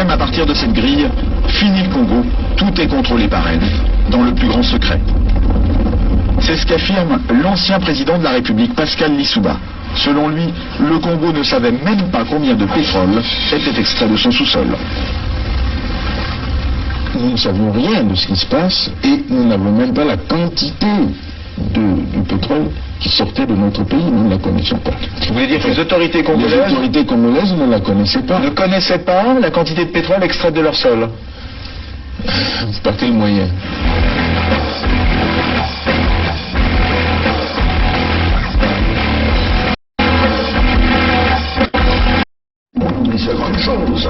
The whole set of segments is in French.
même à partir de cette grille, fini le Congo, tout est contrôlé par elle, dans le plus grand secret. C'est ce qu'affirme l'ancien président de la République, Pascal Lissouba. Selon lui, le Congo ne savait même pas combien de pétrole était extrait de son sous-sol. Nous ne savons rien de ce qui se passe et nous n'avons même pas la quantité du pétrole qui sortait de notre pays, nous ne la connaissons pas. Vous voulez dire que les autorités congolaises ne la connaissaient pas. Ne connaissaient pas la quantité de pétrole extraite de leur sol? Par quel moyen? Une seconde chose,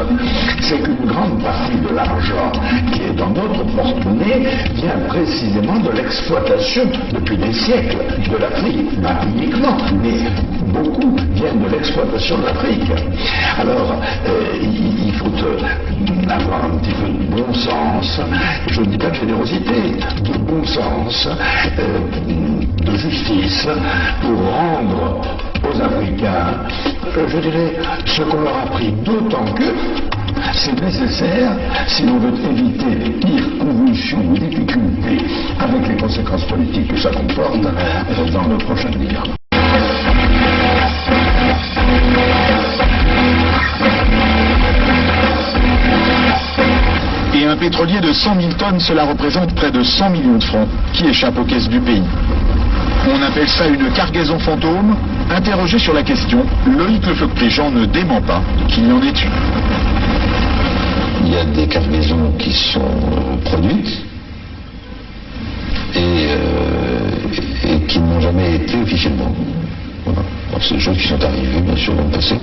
c'est qu'une grande partie de l'argent qui est dans notre porte-monnaie vient précisément de l'exploitation depuis des siècles de l'Afrique. Pas uniquement, mais beaucoup viennent de l'exploitation de l'Afrique. Alors, il faut avoir un petit peu de bon sens, je ne dis pas de générosité, de bon sens, de justice, pour rendre aux Africains, je dirais, ce qu'on leur a pris, d'autant que c'est nécessaire si l'on veut éviter les pires convulsions ou difficultés avec les conséquences politiques que ça comporte dans le prochain avenir. Et un pétrolier de 100 000 tonnes, cela représente près de 100 millions de francs qui échappent aux caisses du pays. On appelle ça une cargaison fantôme. Interrogé sur la question, Loïc Lefebvre-Prigent ne dément pas qu'il y en ait eu. Il y a des cargaisons qui sont produites et qui n'ont jamais été officiellement. Voilà. C'est des choses qui sont arrivées, bien sûr, dans le passé.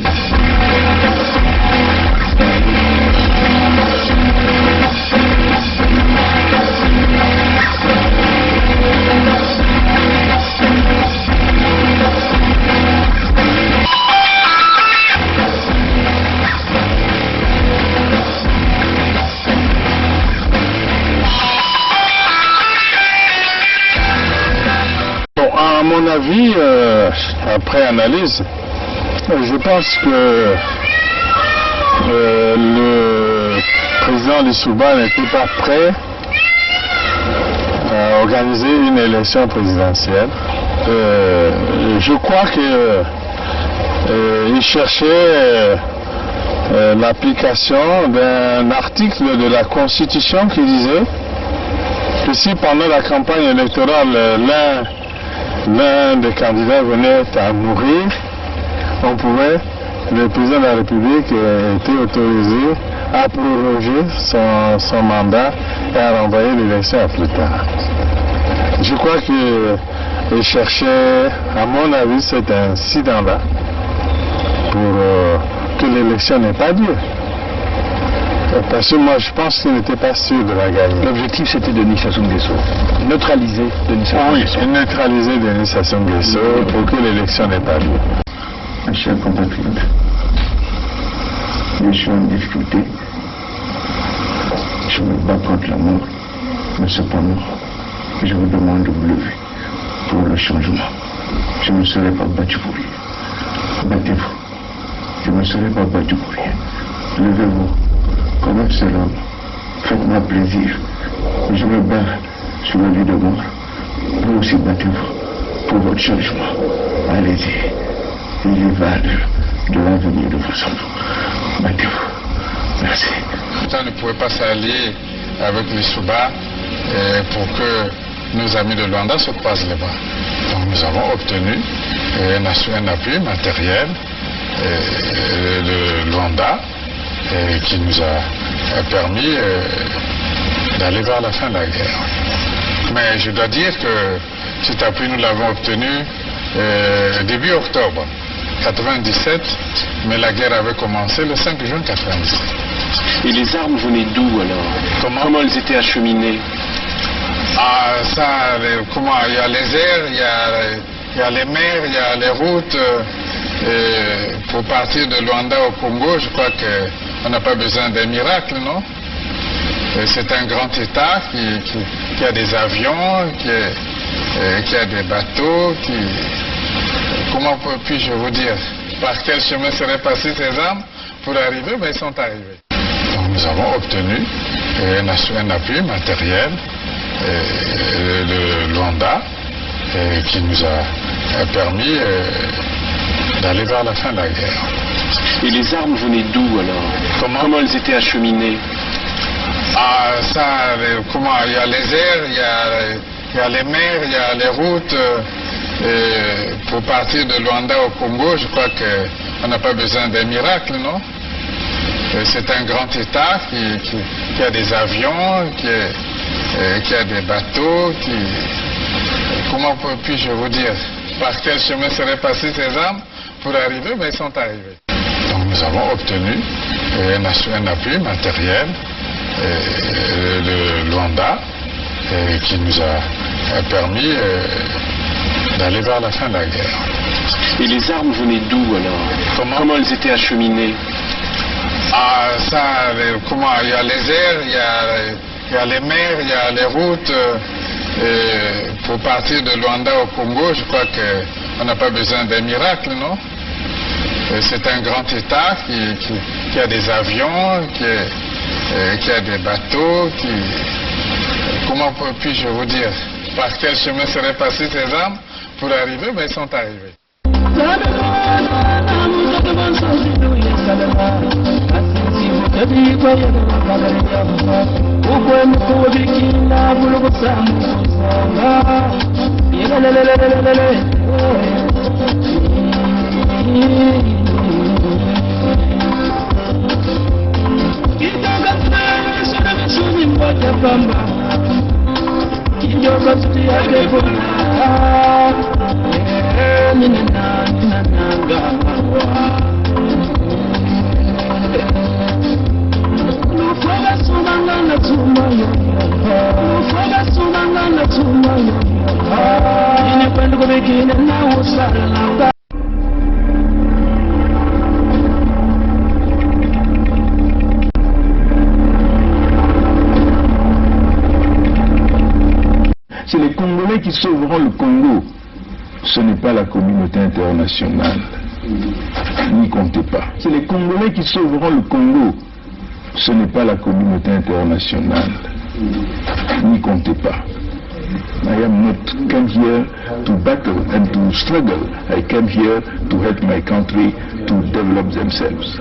À mon avis, après analyse, je pense que le président Lissouba n'était pas prêt à organiser une élection présidentielle. Je crois qu'il cherchait l'application d'un article de la Constitution qui disait que si pendant la campagne électorale l'un des candidats venait à mourir, le président de la République était autorisé à proroger son mandat et à renvoyer l'élection à plus tard. Je crois qu'il cherchait, à mon avis, cet incident-là pour que l'élection n'ait pas lieu. Parce que moi, je pense qu'il n'était pas sûr de la gagner. L'objectif, c'était Denis Sassou Nguesso. Neutraliser Denis Sassou Nguesso. Oui, neutraliser Denis Sassou Nguesso pour que l'élection n'ait pas lieu. Mes chers compatriotes, je suis en difficulté. Je me bats contre la mort, mais cependant, je vous demande de vous lever pour le changement. Je ne serai pas battu pour rien. Battez-vous. Je ne serai pas battu pour rien. Levez-vous. Comme un seul homme, faites-moi plaisir. Je me bats sur le lit de mort. Vous aussi battez-vous pour votre changement. Allez-y. Il y va de l'avenir de vos enfants. Battez-vous. Merci. On ne pouvait pas s'allier avec Lissouba pour que nos amis de Luanda se croisent les bras. Donc nous avons obtenu un appui matériel de Luanda qui nous a permis d'aller vers la fin de la guerre. Mais je dois dire que cet appui, nous l'avons obtenu début octobre 97, mais la guerre avait commencé le 5 juin 97. Et les armes venaient d'où alors? Comment elles étaient acheminées? Il y a les airs, il y a les mers, il y a les routes. Pour partir de Luanda au Congo, je crois qu'on n'a pas besoin d'un miracle, non? C'est un grand État qui a des avions, qui a des bateaux, comment puis-je vous dire? Par quel chemin seraient passées ces armes pour arriver? Mais ils sont arrivés. Donc nous avons obtenu un appui matériel de Luanda qui nous a permis d'aller vers la fin de la guerre. Et les armes venaient d'où alors? Comment elles étaient acheminées? Il y a les airs, il y a les mers, il y a les routes. Pour partir de Luanda au Congo, je crois qu'on n'a pas besoin d'un miracle, non? C'est un grand État qui a des avions, qui a des bateaux, comment puis-je vous dire? Par quel chemin seraient passées ces armes pour arriver? Mais ils sont arrivés. Donc nous avons obtenu un appui matériel de Luanda qui nous a permis d'aller vers la fin de la guerre. Et les armes venaient d'où alors? Comment elles étaient acheminées? Il y a les airs, il y a les mers, il y a les routes. Pour partir de Luanda au Congo, je crois qu'on n'a pas besoin d'un miracle, non? C'est un grand État qui a des avions, qui a des bateaux, comment puis-je vous dire? Par quel chemin seraient passées ces armes pour arriver? Mais ils sont arrivés. C'est les Congolais qui sauveront le Congo. Ce n'est pas la communauté internationale. N'y comptez pas. C'est les Congolais qui sauveront le Congo. Ce n'est pas la communauté internationale. N'y comptez pas. I am not come here to battle and to struggle. I came here to help my country to develop themselves.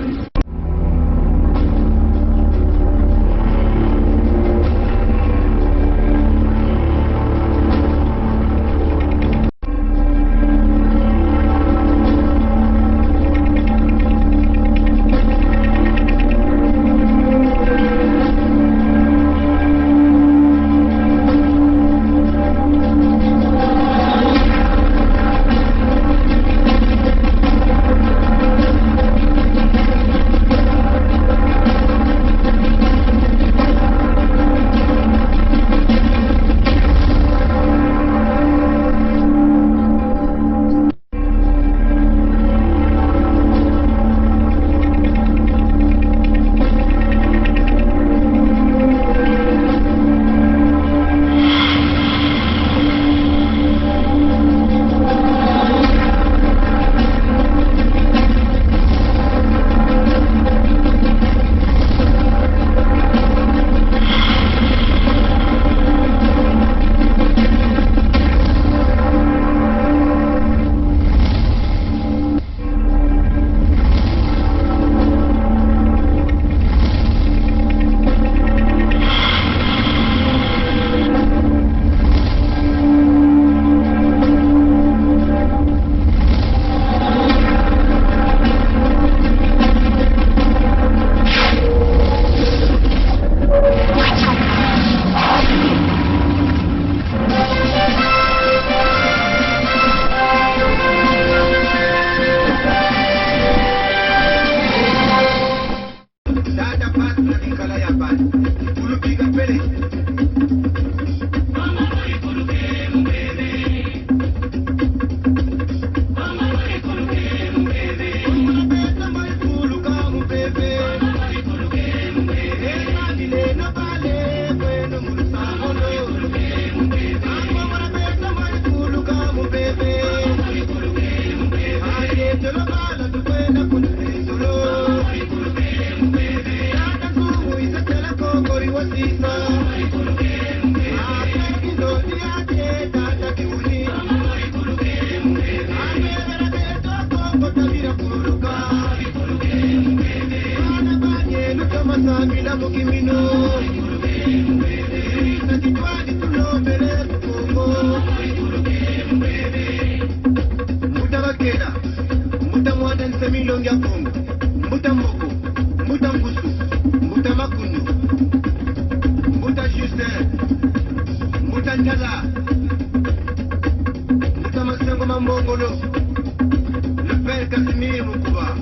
le père Casimir Moukouba,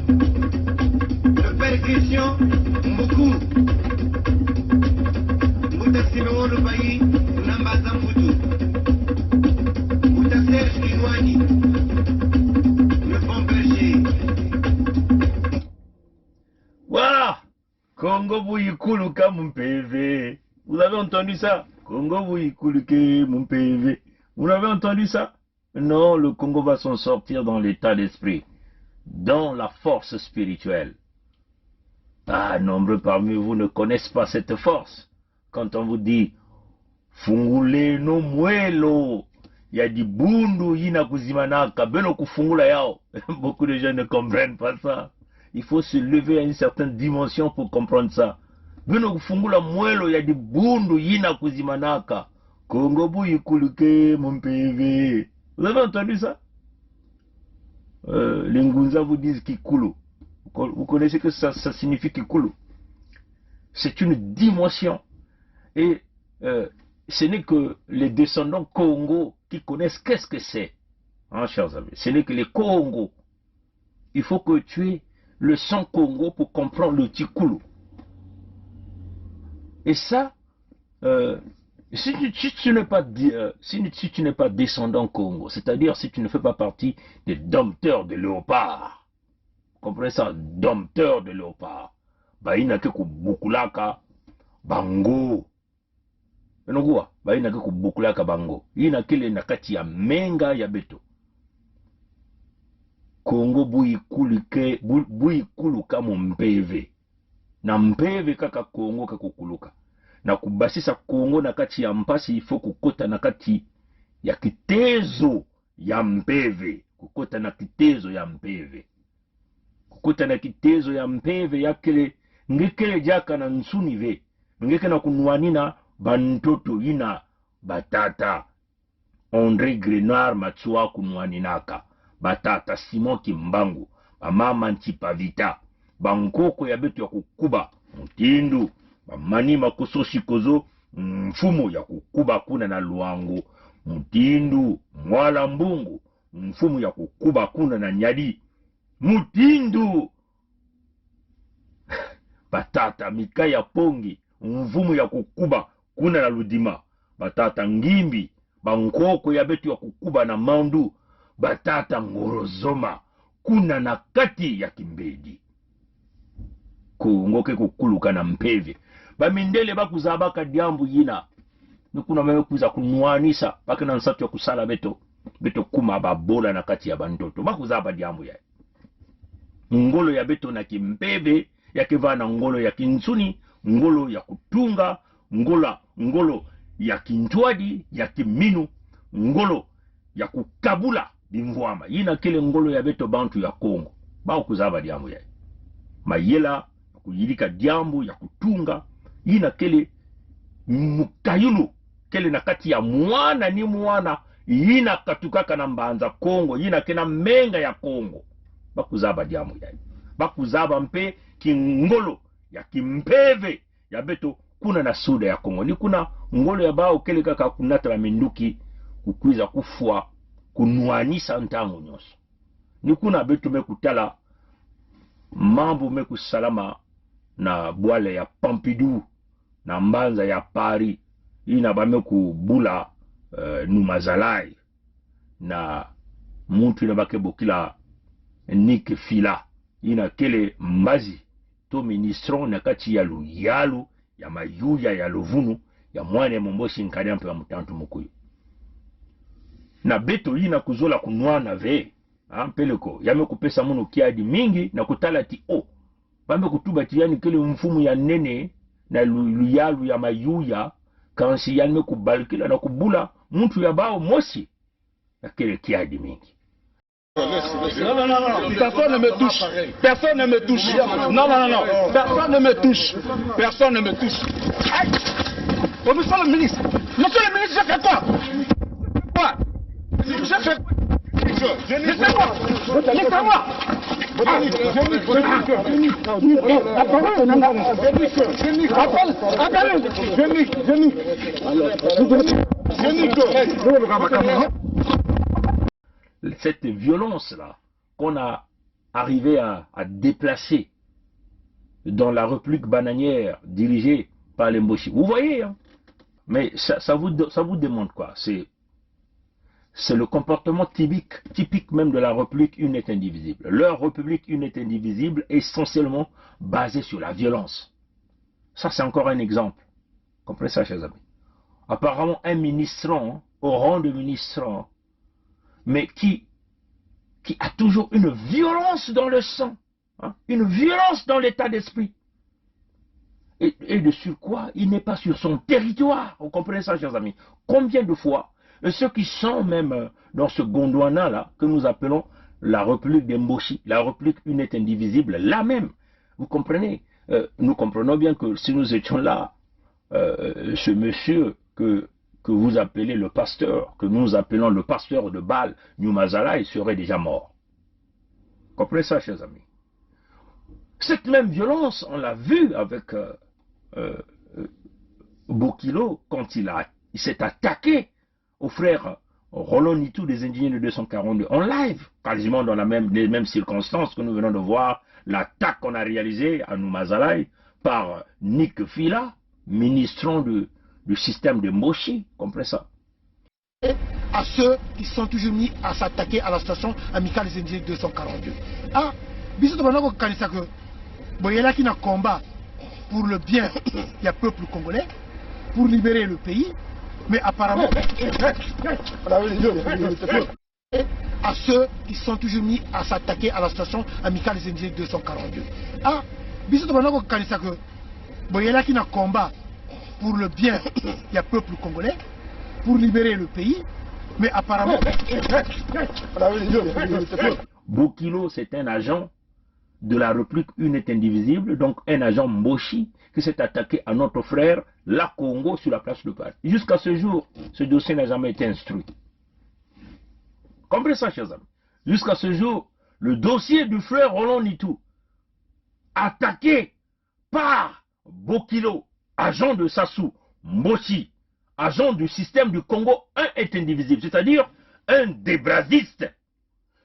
le père Christian Mboukou, Mouta Simeon le Bailly, Nambaza Moutou, Mouta Serge Kinwani, le bon berger. Voilà, Congo Bouyikuluka mon PV. Vous avez entendu ça? Congo Bouyikuluka mon PV. Vous avez entendu ça? Non, le Congo va s'en sortir dans l'état d'esprit, dans la force spirituelle. Ah, nombreux parmi vous ne connaissent pas cette force. Quand on vous dit Fungule no muelo, il y a dit bundu yina kuzimanaka, beno kufungula yao. Beaucoup de gens ne comprennent pas ça. Il faut se lever à une certaine dimension pour comprendre ça. Beno kufungula muelo, il y a dit bundu yina kuzimanaka. Congo Bouyikuluke mon PV. Vous avez entendu ça? Les Ngunza vous disent Kikulu. Vous connaissez que ça signifie Kikulu. C'est une dimension. Et ce n'est que les descendants Congo qui connaissent qu'est-ce que c'est. Hein, chers amis. Ce n'est que les Congo. Il faut que tu aies le sang Congo pour comprendre le Tikulu. Et ça, si tu n'es pas descendant Congo, c'est-à-dire si tu ne fais pas partie des dompteurs de léopard, vous comprenez ça, dompteurs de léopard, baina ke kubukulaka bango, enogua, baina ke kubukulaka bango, ina kile nakati ya menga ya beto. Congo buyikuluka mpeve, na mpeve kaka Congo kakukuluka. Na kubasisa Kongo na kati ya mpasi ifo kukota na kati ya kitezo ya mpeve. Kukota na kitezo ya mpeve. Kukota na kitezo ya mpeve ya kele ngekele jaka na nsunive. Ngeke na kunuanina bantoto ina batata. André Grenard Matsua kunuaninaka. Batata Simon Kimbangu. Bamama Ntipavita. Bankoko ya betu ya kukuba. Mtindu. Mani makoso shikozo mfumu ya kukuba kuna na luangu. Mutindu mwala mbungu mfumu ya kukuba kuna na nyadi. Mutindu batata mikaya pongi mfumu ya kukuba kuna na ludima. Batata ngimbi bankoko ya betu ya kukuba na mandu. Batata ngorozoma kuna na kati ya kimbedi. Kongoke kukuluka na mpeve. Bamindele bakuzabaka diambu yina. Nukuna mewe kuza kunuanisa. Baki na nsatu ya kusala beto. Beto kuma babola na kati ya bandoto. Bakuzaba diambu ya. Ngolo ya beto na kimpeve. Ya keva na ngolo ya kinsuni. Ngolo ya kutunga. Ngolo ya kintuadi. Ya kiminu. Ngolo ya kukabula. Bimvuama. Yina kile ngolo ya beto bantu ya Kongo. Bakuzaba diambu ya. Mayela. Kuyilika diambu ya kutunga. Yina kele mukayulu kele na kati ya mwana ni mwana yina katukaka na mbanza Kongo yina kena menga ya Kongo bakuzaba diamu ya bakuzaba mpe kingolo ya kimpeve ya beto kuna na suda ya Kongo ni kuna ngolo ya bao kele kaka kunata la minduki kukwiza kufua kunuanisa ntangu nyoso ni kuna beto mekutala mambo mekusalama na bwale ya Pompidou na mbanza ya Paris ina bame kubula numazalai na muntu ina bake bokila Nick Fila ina kele mbazi to ministron na kati ya luyalu ya mayuya ya lovunu ya mwane momboshi nkari ampe wa mutantu mukuyu na beto ina kuzola kunuana ve ampeleko yame kupesa munu kiadi mingi na kutala ti o bambe kutuba tiani kele mfumu ya nene na luyalu ya mayuya kansi yame kubalikila na kubula muntu ya bao mosi na kele kiadi mingi. Non, non, non, non, personne ne me touche. Personne ne me touche. Non, non, non, non, personne ne me touche. Personne ne me touche. Aïe! Oh, monsieur le ministre, j'ai fait quoi? Quoi? J'ai fait quoi? Laissez-moi! Laissez-moi! Cette violence-là qu'on a arrivé à déplacer dans la République bananière dirigée par les Mboshi. Vous voyez, hein? Mais ça vous demande quoi? C'est le comportement typique même de la République une et indivisible. Leur République une et indivisible est essentiellement basée sur la violence. Ça, c'est encore un exemple. Comprenez ça, chers amis? Apparemment, un ministrant, hein, au rang de ministrant, mais qui a toujours une violence dans le sang, hein, une violence dans l'état d'esprit. Et de surcroît, il n'est pas sur son territoire. Vous comprenez ça, chers amis? Combien de fois, ceux qui sont même dans ce Gondwana-là, que nous appelons la République des Mboshi, la République une et indivisible, là même, vous comprenez? Nous comprenons bien que si nous étions là, ce monsieur que vous appelez le pasteur, que nous appelons le pasteur de Baal, Numazala, il serait déjà mort. Comprenez ça, chers amis? Cette même violence, on l'a vu avec Bokilo quand il s'est attaqué aux frères Roland Nitou des Indiens de 242 en live, quasiment dans les mêmes circonstances que nous venons de voir l'attaque qu'on a réalisée à Numazala par Nick Fila, ministrant du système de Moshi, comprenez ça? À ceux qui sont toujours mis à s'attaquer à la station amicale des Indiens 242. Ah, bisous de Kanisa que Boyela qui n'a combat pour le bien du peuple congolais, pour libérer le pays, mais apparemment à ceux qui sont toujours mis à s'attaquer à la station amicale des Indiens 242. Ah, bisous de Kanisa que Boyela qui n'a combat pour le bien du peuple congolais, pour libérer le pays, mais apparemment Bokilo, c'est un agent de la République une et indivisible, donc un agent Mboshi qui s'est attaqué à notre frère, la Congo, sur la place de Paris. Jusqu'à ce jour, ce dossier n'a jamais été instruit. Comprenez ça, chers amis? Jusqu'à ce jour, le dossier du frère Roland Nitou, attaqué par Bokilo, agent de Sassou, Mboshi, agent du système du Congo, un est indivisible, c'est-à-dire un débraziste,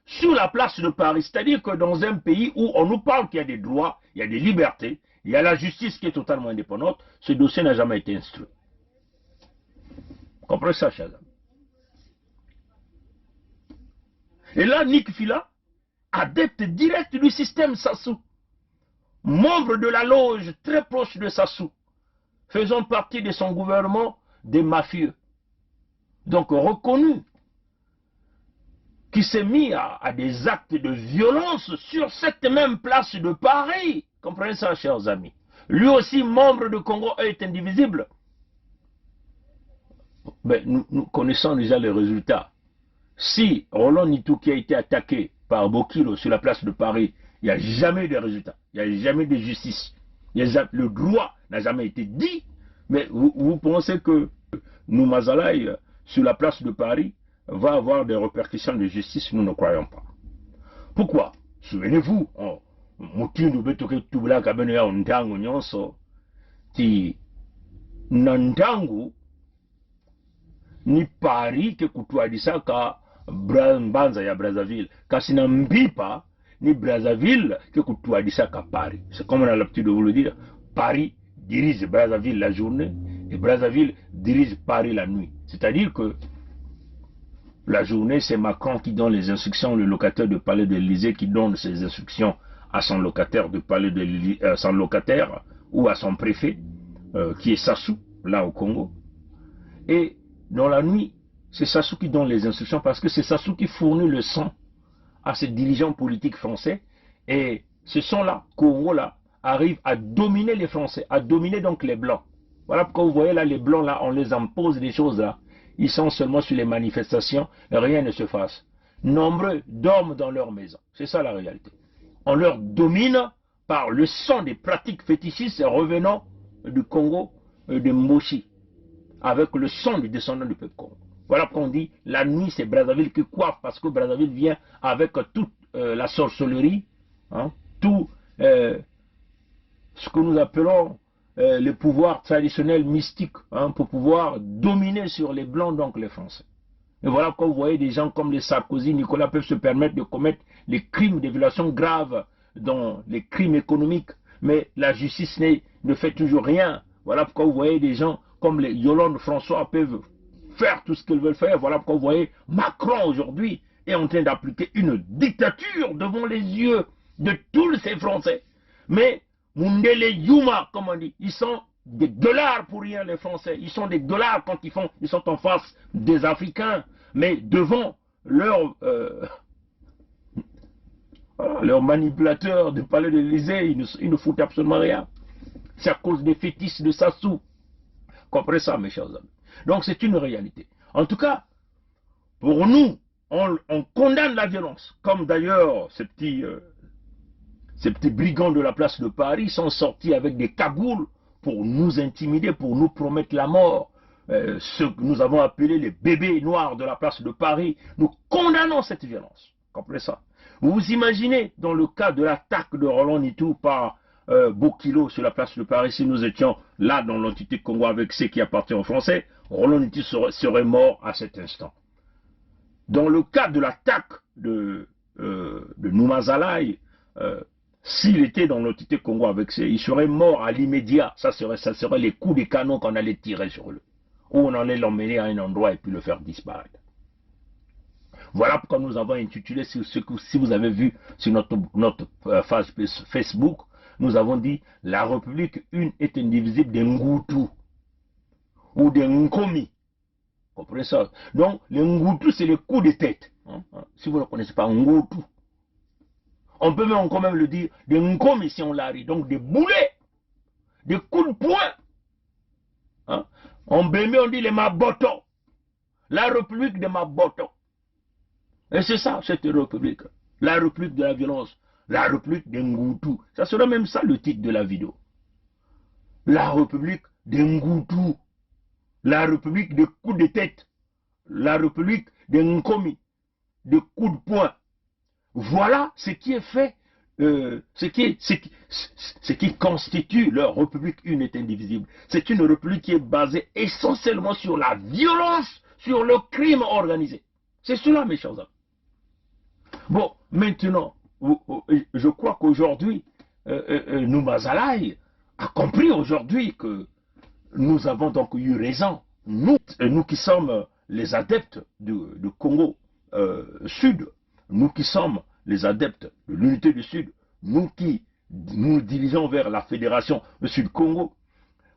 sur la place de Paris. C'est-à-dire que dans un pays où on nous parle qu'il y a des droits, il y a des libertés, il y a la justice qui est totalement indépendante, ce dossier n'a jamais été instruit. Comprenez ça, chers amis? Et là, Nick Fila, adepte direct du système Sassou, membre de la loge très proche de Sassou, faisant partie de son gouvernement des mafieux, donc reconnu, qui s'est mis à des actes de violence sur cette même place de Paris. Comprenez ça, chers amis? Lui aussi, membre de Congo est indivisible. Ben, nous connaissons déjà les résultats. Si Roland Nitou qui a été attaqué par Bokilo sur la place de Paris, il n'y a jamais de résultats, il n'y a jamais de justice. Le droit n'a jamais été dit, mais vous pensez que Numazala, sur la place de Paris, va avoir des répercussions de justice? Nous ne croyons pas. Pourquoi? Souvenez-vous, Mutindu betoke tubula kabeno ya Ntangu nyonso ti Nantangu ni Paris ke kutuadisa ka Mbanza ya Brazzaville, kasi na Mbipa ni Brazzaville ke kutuadisa ka Paris. C'est comme on a l'habitude de vous le dire. Paris dirige Brazzaville la journée et Brazzaville dirige Paris la nuit. C'est-à-dire que la journée, c'est Macron qui donne les instructions, le locataire du palais de l'Élysée qui donne ses instructions à son locataire du palais de l'Élysée, son locataire ou à son préfet, qui est Sassou, là au Congo. Et dans la nuit, c'est Sassou qui donne les instructions parce que c'est Sassou qui fournit le sang à ces dirigeants politiques français. Et ce sang-là, Congo-là, arrive à dominer les Français, à dominer donc les Blancs. Voilà pourquoi vous voyez là, les Blancs, là, on les impose des choses là. Ils sont seulement sur les manifestations, rien ne se passe. nombreux dorment dans leur maison. C'est ça la réalité. On leur domine par le sang des pratiques fétichistes revenant du Congo, de Mboshi, avec le sang du descendant du peuple Congo. Voilà pourquoi on dit la nuit c'est Brazzaville qui coiffe, parce que Brazzaville vient avec toute la sorcellerie, hein, tout ce que nous appelons les pouvoirs traditionnels mystiques, hein, pour pouvoir dominer sur les Blancs, donc les Français. Et voilà pourquoi vous voyez des gens comme les Sarkozy, Nicolas peuvent se permettre de commettre les crimes, des violations graves dans les crimes économiques, mais la justice ne fait toujours rien. Voilà pourquoi vous voyez des gens comme les Yolande François peuvent faire tout ce qu'ils veulent faire. Voilà pourquoi vous voyez Macron aujourd'hui est en train d'appliquer une dictature devant les yeux de tous ces Français. Mais Mundele Yuma, comme on dit, ils sont des dollars pour rien les Français. Ils sont des dollars quand ils sont en face des Africains. Mais devant leurs manipulateurs du palais de l'Élysée, ils ne foutent absolument rien. C'est à cause des fétiches de Sassou. Comprenez ça, mes chers amis. Donc c'est une réalité. En tout cas, pour nous, on condamne la violence. Comme d'ailleurs ces petits brigands de la place de Paris sont sortis avec des cagoules pour nous intimider, pour nous promettre la mort. Ce que nous avons appelé les bébés noirs de la place de Paris. Nous condamnons cette violence. Comprenez ça. Vous vous imaginez, dans le cas de l'attaque de Roland Nitou par Bokilo sur la place de Paris, si nous étions là dans l'entité Congo avec ceux qui appartiennent aux Français, Roland Nitou serait mort à cet instant. Dans le cas de l'attaque de Noumazalaï, s'il était dans l'entité Congo avec ceux, il serait mort à l'immédiat. Ça serait les coups de canon qu'on allait tirer sur lui. Ou on allait l'emmener à un endroit et puis le faire disparaître. Voilà pourquoi nous avons intitulé, si vous avez vu sur notre page Facebook, nous avons dit « La République une est indivisible des Ngoutou » ou des Nkomi. Vous comprenez ça? Donc, les Ngoutou, c'est les coups de tête. Si vous ne connaissez pas Ngoutou. On peut même quand même le dire, des Nkomi si on l'arrive, donc des boulets, des coups de poing. Hein? En Bémé, on dit les Maboto. La République de Maboto. Et c'est ça, cette République. La République de la violence. La République des Ngoutou. Ça sera même ça le titre de la vidéo. La République des Ngoutou. La République des coups de tête. La République des Nkomi. Des coups de poing. Voilà ce qui est fait, ce qui constitue leur République une et indivisible. C'est une République qui est basée essentiellement sur la violence, sur le crime organisé. C'est cela, mes chers amis. Bon, maintenant, je crois qu'aujourd'hui, Noumazalaï a compris aujourd'hui que nous avons donc eu raison. Nous qui sommes les adeptes du Congo Sud, nous qui sommes les adeptes de l'unité du Sud, nous qui nous dirigeons vers la fédération du Sud-Congo,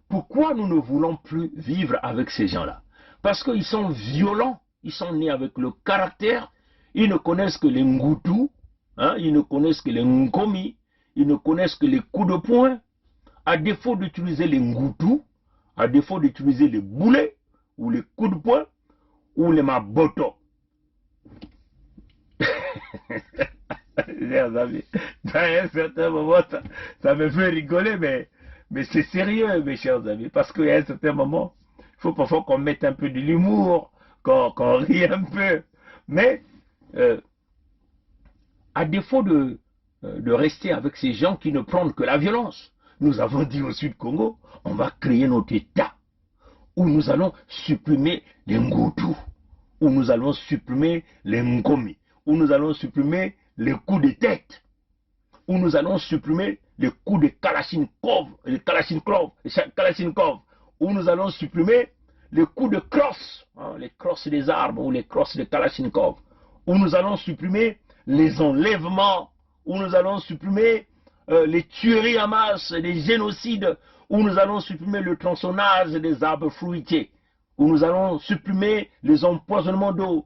pourquoi nous ne voulons plus vivre avec ces gens-là? Parce qu'ils sont violents, ils sont nés avec le caractère, ils ne connaissent que les Ngoutou, hein, ils ne connaissent que les Nkomi, ils ne connaissent que les coups de poing. À défaut d'utiliser les Ngoutou, à défaut d'utiliser les boulets, ou les coups de poing, ou les Maboto. Dans un certain moment, ça me fait rigoler, mais c'est sérieux, mes chers amis, parce qu'à un certain moment, il faut parfois qu'on mette un peu de l'humour, qu'on rie un peu. Mais, à défaut de rester avec ces gens qui ne prennent que la violence, nous avons dit au Sud-Congo, on va créer notre État, où nous allons supprimer les Ngoutou, où nous allons supprimer les Nkomi, où nous allons supprimer les coups de tête, où nous allons supprimer les coups de Kalachnikov, où nous allons supprimer les coups de crosse, hein, les crosses des armes ou les crosses de Kalachnikov, où nous allons supprimer les enlèvements, où nous allons supprimer les tueries en masse, les génocides, où nous allons supprimer le tronçonnage des arbres fruitiers, où nous allons supprimer les empoisonnements d'eau,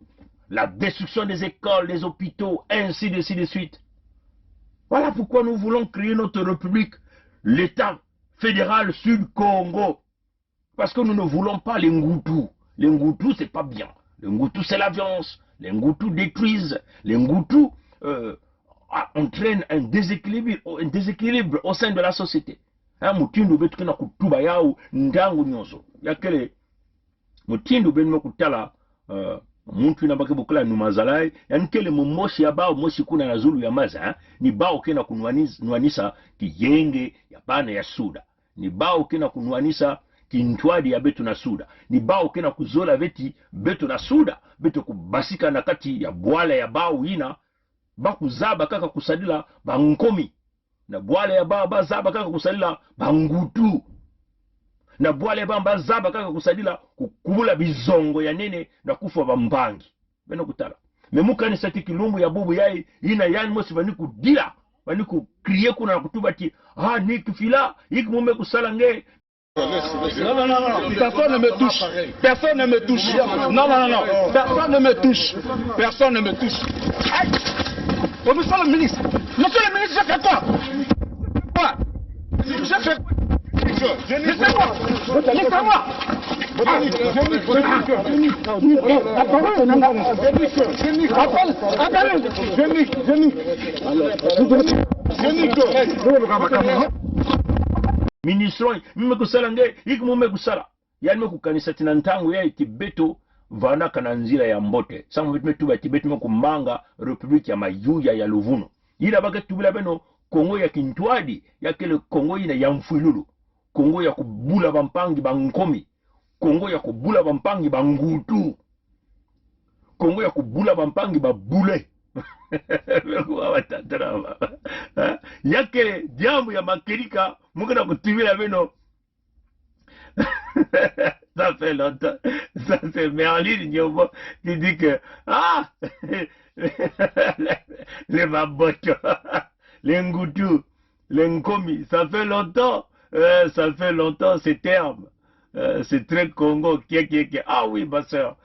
la destruction des écoles, des hôpitaux, ainsi de suite. Voilà pourquoi nous voulons créer notre république, l'État fédéral Sud-Congo. Parce que nous ne voulons pas les Ngoutou. Les Ngoutou, c'est pas bien. Les Ngoutou, c'est la violence. les Ngoutou détruisent, les Ngoutou entraînent un déséquilibre au sein de la société. Mutindu betu kena kutuba yao ndangu nyonso. Yakele mutindu benmo kutala muntu na bake bukula numazalai yankele mumoshi ya bao moshi kuna na zulu ya maza ni bao kena kunuanisa kiyenge ya bana ya suda. Ni bao kena kunuanisa kintwadi ya betu na suda. Ni bao kena kuzola veti betu na suda. Betu kubasika na kati ya bwale ya bao ina bakuzaba kaka kusadila bankomi. Na bwale ya baba zaba kaka kusadila bangutu. Na bwale bamba zaba kaka kusadila kukubula bizongo ya nene na kufa bambangi. Beno kutala. Memuka ni sati kilumbu ya bubu yai ina yani mosi vaniku dila. Vaniku kriye kuna na kutuba ti Nick Fila, yik mume kusala nge. Non, personne ne me touche. Personne ne me touche. Non. Personne ne me touche. Personne ne me touche. Oh, monsieur le ministre, j'ai fait quoi? J'ai fait quoi? Laissez-moi. Ministro, mime kusala nge, hiki mume kusala. Yani kukanisa tina ntangu ya Tibeto vana kananzira ya mbote. Samu vitu metuba Tibeto mekumbanga Republiki ya Mayuya ya Luvuno. Ila baka tubila beno Kongo ya Kintwadi, ya kele Kongo ina ya Mfuilulu. Kongo ya kubula bampangi bankomi. Kongo ya kubula bampangi bangutu. Kongo ya kubula bampangi babule. Yake jambo ya makerika mukana kutibila beno. Ça fait longtemps. Ça c'est Merlin Nyobo qui dit que les babotos, les ngoutou, les nkomi, ça fait longtemps. Ça fait longtemps ces termes. C'est très Congo. Ah oui, ma soeur.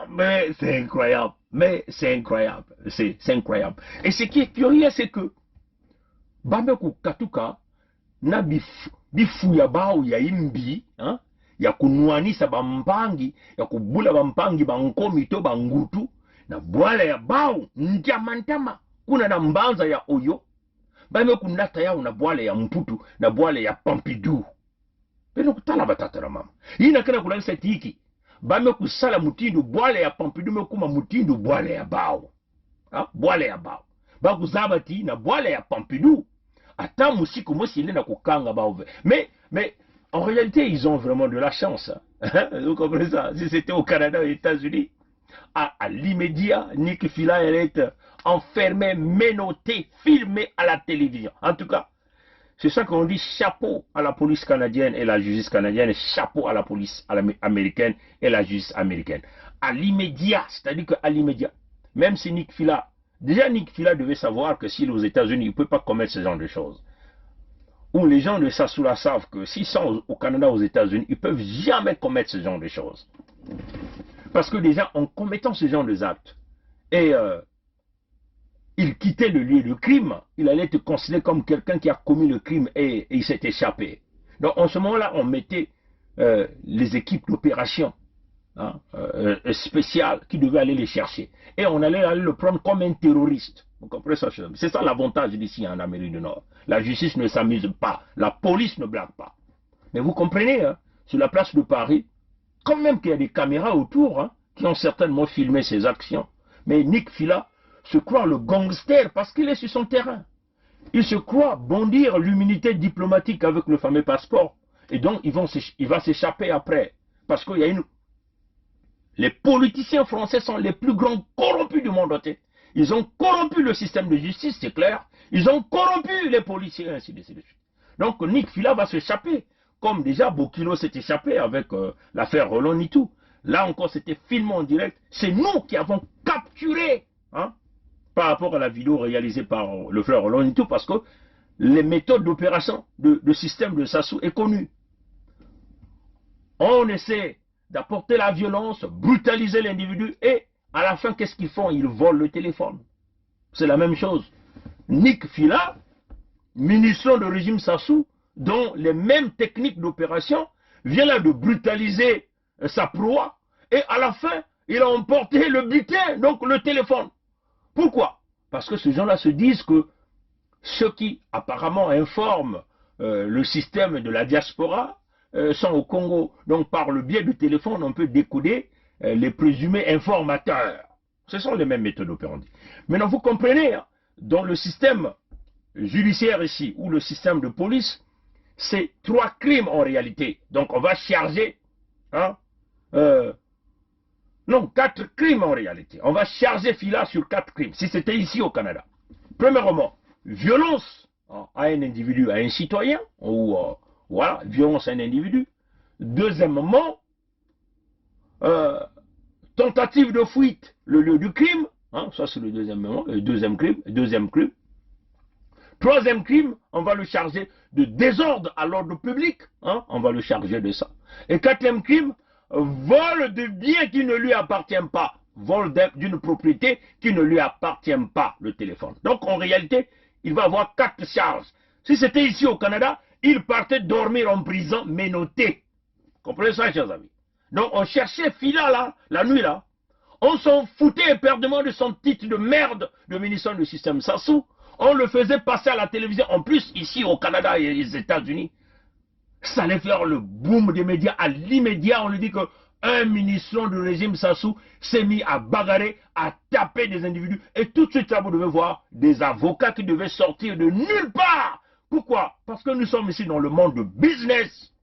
Mais c'est incroyable. C'est incroyable. Et ce qui est curieux, c'est que Bameku Katuka na bifu ya bao ya imbi, ya kunuanisa bampangi, ya kubula bampangi bankomi to bangutu, na bwale ya bao njamantama kuna na mbanza ya Oyo. Bameku nata yao na bwale ya Mputu na bwale ya Pompidou. Beno kutala batatara mama. Hina kena kulanisa tiki. Bameku sala mutindu bwale ya Pompidou mekuma mutindu bwale ya bao. Bwale ya bao. Baku zabati na bwale ya Pompidou. Attends, musiku mosi il est na kukanga baove. Mais en réalité, ils ont vraiment de la chance. Vous comprenez ça? Si c'était au Canada, aux États-Unis, à l'immédiat, Nick Fila elle est enfermé, menotté, filmé à la télévision. En tout cas, c'est ça qu'on dit chapeau à la police canadienne et la justice canadienne, et chapeau à la police américaine et la justice américaine. À l'immédiat, c'est-à-dire qu'à l'immédiat, même si Nick Fila, déjà Nick Fila devait savoir que s'il est aux États-Unis, il ne peut pas commettre ce genre de choses. Ou les gens de Sassoula savent que s'ils sont au Canada, aux États-Unis, ils ne peuvent jamais commettre ce genre de choses. Parce que déjà, en commettant ce genre d'actes, et il quittait le lieu du crime, il allait être considéré comme quelqu'un qui a commis le crime et il s'est échappé. Donc en ce moment-là, on mettait les équipes d'opération spéciales qui devaient aller les chercher. Et on allait le prendre comme un terroriste. Vous comprenez ça? C'est ça l'avantage d'ici en Amérique du Nord. La justice ne s'amuse pas. La police ne blague pas. Mais vous comprenez, sur la place de Paris, quand même qu'il y a des caméras autour qui ont certainement filmé ces actions. Mais Nick Fila se croit le gangster parce qu'il est sur son terrain. Il se croit bondir l'immunité diplomatique avec le fameux passeport. Et donc, il va s'échapper après. Parce qu'il y a les politiciens français sont les plus grands corrompus du monde entier. Ils ont corrompu le système de justice, c'est clair. Ils ont corrompu les policiers, ainsi de suite. Donc Nick Fila va s'échapper. Comme déjà Bokilo s'est échappé avec l'affaire Roland Nitou. Là encore, c'était filmé en direct. C'est nous qui avons capturé, par rapport à la vidéo réalisée par le frère Roland Nitou, parce que les méthodes d'opération de système de Sassou est connue. On essaie d'apporter la violence, brutaliser l'individu et à la fin, qu'est-ce qu'ils font? Ils volent le téléphone. C'est la même chose. Nick Fila, ministre du régime Sassou, dont les mêmes techniques d'opération, vient là de brutaliser sa proie, et à la fin, il a emporté le butin, donc le téléphone. Pourquoi? Parce que ces gens-là se disent que ceux qui apparemment informent le système de la diaspora sont au Congo. Donc par le biais du téléphone, on peut décoder les présumés informateurs. Ce sont les mêmes méthodes opérantes. Maintenant, vous comprenez, hein, dans le système judiciaire ici, ou le système de police, c'est 3 crimes en réalité. Donc on va charger, hein, non, 4 crimes en réalité. On va charger Fila sur 4 crimes, si c'était ici au Canada. Premièrement, violence à un individu, à un citoyen, ou voilà, violence à un individu. Deuxièmement, tentative de fuite, le lieu du crime, hein, ça c'est le deuxième crime. Troisième crime, on va le charger de désordre à l'ordre public, hein, on va le charger de ça. Et quatrième crime, vol de biens qui ne lui appartiennent pas, vol d'une propriété qui ne lui appartient pas, le téléphone. Donc en réalité, il va avoir 4 charges. Si c'était ici au Canada, il partait dormir en prison menotté. Comprenez ça, chers amis? Donc on cherchait Fila là, la nuit là. On s'en foutait éperdument de son titre de merde de ministre du système Sassou. On le faisait passer à la télévision. En plus, ici au Canada et les États-Unis, ça allait faire le boom des médias. À l'immédiat, on lui dit qu'un ministre du régime Sassou s'est mis à bagarrer, à taper des individus. Et tout de suite, là, vous devez voir des avocats qui devaient sortir de nulle part. Pourquoi? Parce que nous sommes ici dans le monde de business.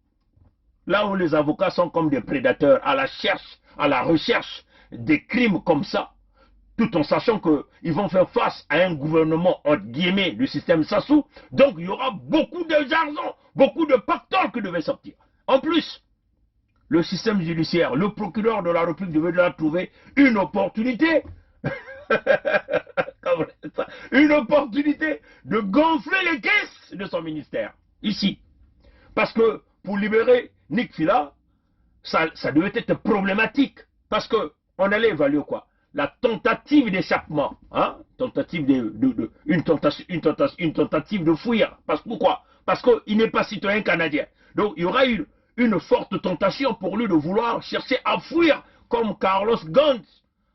Là où les avocats sont comme des prédateurs à la recherche des crimes comme ça. Tout en sachant qu'ils vont faire face à un gouvernement, entre guillemets, du système Sassou. Donc, il y aura beaucoup d'argent, beaucoup de pactole qui devaient sortir. En plus, le système judiciaire, le procureur de la République devait là trouver une opportunité, une opportunité de gonfler les caisses de son ministère, ici. Parce que, pour libérer Nick Fila, ça devait être problématique. Parce qu'on allait évaluer quoi? La tentative d'échappement, hein? Une tentative de fuir. Pourquoi? Parce qu'il n'est pas citoyen canadien. Donc il y aura eu une forte tentation pour lui de vouloir chercher à fuir, comme Carlos Ghosn,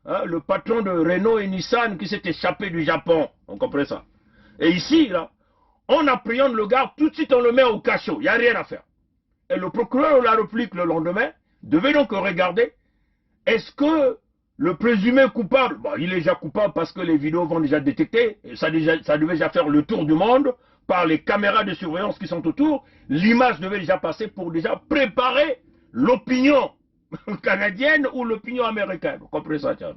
hein, le patron de Renault et Nissan qui s'est échappé du Japon. On comprend ça? Et ici, là, on appréhende le gars, tout de suite on le met au cachot, il n'y a rien à faire. Et le procureur de la République le lendemain devait donc regarder, est-ce que le présumé coupable, bon, il est déjà coupable parce que les vidéos vont déjà détecter, et ça devait déjà faire le tour du monde par les caméras de surveillance qui sont autour, l'image devait déjà passer pour déjà préparer l'opinion canadienne ou l'opinion américaine. Vous comprenez ça, tiens?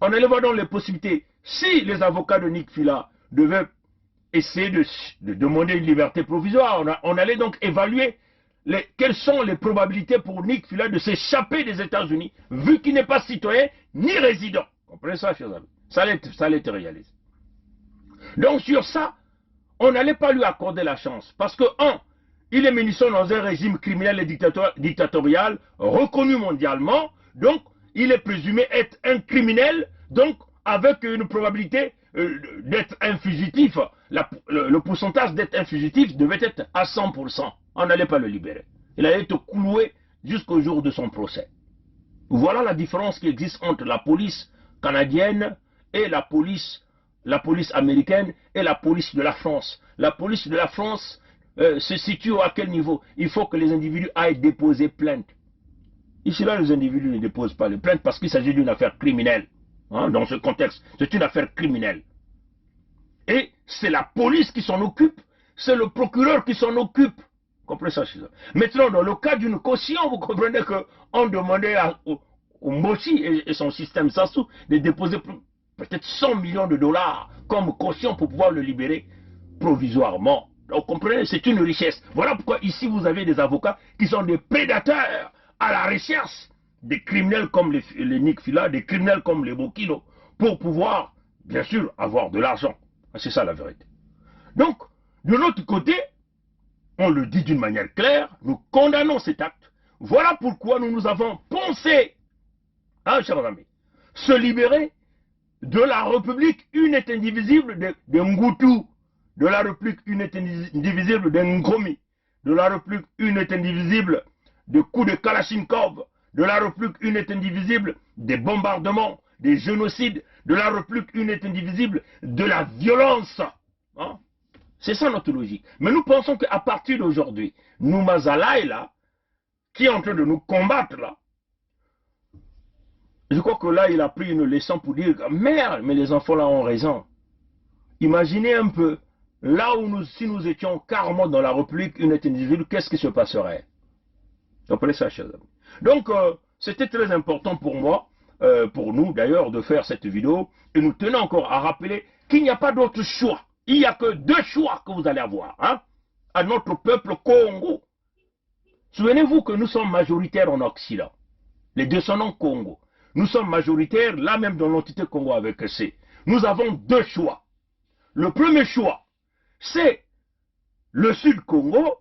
On allait voir donc les possibilités. Si les avocats de Nick Fila devaient essayer de demander une liberté provisoire, on allait donc évaluer quelles sont les probabilités pour Nick Fila de s'échapper des États-Unis, vu qu'il n'est pas citoyen ni résident. Vous comprenez ça, chers amis? Ça allait être réalisé. Donc sur ça, on n'allait pas lui accorder la chance. Parce que, il est ministre dans un régime criminel et dictatorial reconnu mondialement. Donc, il est présumé être un criminel, donc avec une probabilité d'être un fugitif. Le pourcentage d'être un fugitif devait être à 100%. On n'allait pas le libérer. Il allait être cloué jusqu'au jour de son procès. Voilà la différence qui existe entre la police canadienne et la police américaine et la police de la France. La police de la France se situe à quel niveau? Il faut que les individus aillent déposer plainte. Ici, là, les individus ne déposent pas les plaintes parce qu'il s'agit d'une affaire criminelle. Hein, dans ce contexte, c'est une affaire criminelle. Et c'est la police qui s'en occupe, c'est le procureur qui s'en occupe. Vous comprenez ça? Maintenant, dans le cas d'une caution, vous comprenez qu'on demandait au Moshi et son système Sassou de déposer peut-être 100 millions de dollars comme caution pour pouvoir le libérer provisoirement. Donc, vous comprenez, c'est une richesse. Voilà pourquoi ici vous avez des avocats qui sont des prédateurs à la recherche des criminels comme les Nick Fila, des criminels comme les Bokilo, pour pouvoir, bien sûr, avoir de l'argent. C'est ça la vérité. Donc, de l'autre côté, on le dit d'une manière claire, nous condamnons cet acte. Voilà pourquoi nous avons pensé, hein, chers amis, se libérer de la République unité indivisible de Ngutu, de la République unité indivisible de Ngomi, de la République une est indivisible des coups de Kalachnikov, de la République une est indivisible des bombardements, des génocides, de la République une est indivisible de la violence. Hein? C'est ça notre logique. Mais nous pensons qu'à partir d'aujourd'hui, nous Mazalaï là, qui est en train de nous combattre là, je crois que là il a pris une leçon pour dire merde, mais les enfants là ont raison. Imaginez un peu, là où nous, si nous étions carrément dans la République une est indivisible, qu'est-ce qui se passerait? Vous comprenez ça, chers amis? Donc, c'était très important pour moi, pour nous d'ailleurs, de faire cette vidéo. Et nous tenons encore à rappeler qu'il n'y a pas d'autre choix. Il n'y a que deux choix que vous allez avoir, hein, à notre peuple Congo. Souvenez-vous que nous sommes majoritaires en Occident, les descendants Congo. Nous sommes majoritaires, là même dans l'entité Congo avec C. Nous avons deux choix. Le premier choix, c'est le Sud-Congo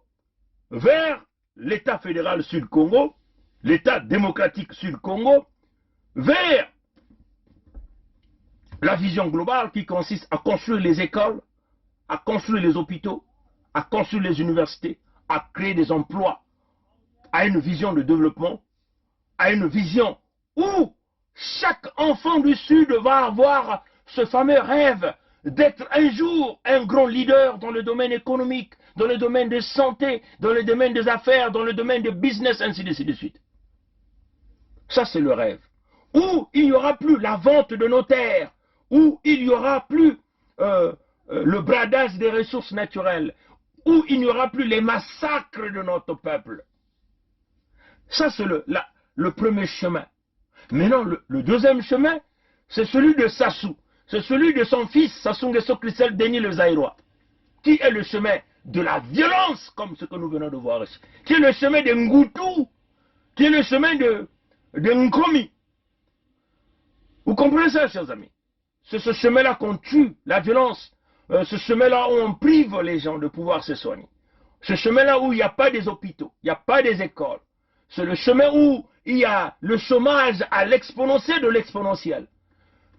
vers l'État fédéral Sud-Congo, l'État démocratique Sud-Congo, vers la vision globale qui consiste à construire les écoles, à construire les hôpitaux, à construire les universités, à créer des emplois, à une vision de développement, à une vision où chaque enfant du Sud va avoir ce fameux rêve d'être un jour un grand leader dans le domaine économique, dans le domaine de santé, dans le domaine des affaires, dans le domaine de business, ainsi de suite. Ça, c'est le rêve. Où il n'y aura plus la vente de nos terres, où il n'y aura plus le bradage des ressources naturelles, où il n'y aura plus les massacres de notre peuple. Ça, c'est le premier chemin. Maintenant, le deuxième chemin, c'est celui de Sassou. C'est celui de son fils, Sassou Nguesso Christelle Denis le Zaïrois, qui est le chemin de la violence, comme ce que nous venons de voir ici, qui est le chemin de Ngoutou, qui est le chemin de Nkomi. Vous comprenez ça, chers amis? C'est ce chemin-là qu'on tue, la violence, ce chemin-là où on prive les gens de pouvoir se soigner. Ce chemin-là où il n'y a pas des hôpitaux, il n'y a pas des écoles. C'est le chemin où il y a le chômage à l'exponentiel de l'exponentiel.